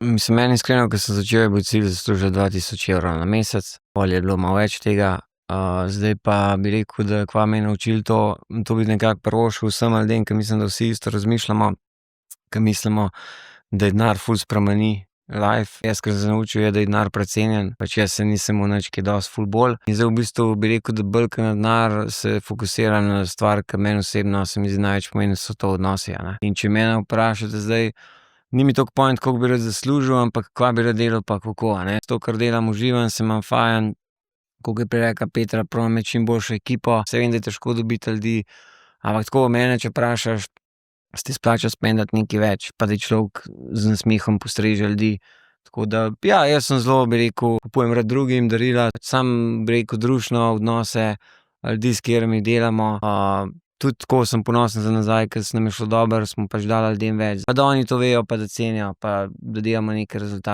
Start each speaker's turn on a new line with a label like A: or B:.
A: Mislim, meni iskreno, ko sem začel, je bil cilj zaslužiti 2000 evrov na mesec, pol je bilo malo več tega. Zdaj pa bi rekel, da kva me je naučilo to bi nekako privoščil vsem ljudem, ke mislim, da vsi isto razmišljamo, ke mislimo, da denar ful spremeni life. Jaz, ke sem se naučil, je, da je denar precenjen, pač jaz se nisem imel nič kaj dosti ful bolj. In zdaj v bistvu bi rekel, da bolj ke na denar se fokusiram na stvar, ke meni osebno se mi zdi največ pomeni, so to odnosi, a ne. In če mene vprašate zdaj, ni mi toliko point, koliko bi rad zaslužil, ampak kva bi rad delal pa kako, a ne. To, kar delam, uživam, se imam fajn. Tako kot je prej rekla Petra, probam imeti čim boljšo ekipo. Saj vem, da je težko dobiti ljudi, ampak tako mene, če vprašaš, se ti splača spendati nekaj več, pa da človek z nasmehom postreže ljudi. Tako da, ja, jaz sem zelo, bi rekel, kupujem rad drugim darila, samo, bi rekel, družino, odnose, ljudi, s katerimi delamo. Tudi tako sem ponosen za nazaj, ke nam je šlo dobro, smo pač dali ljudem več. Pa da oni to vejo, pa da cenijo, pa da delamo neke rezultate.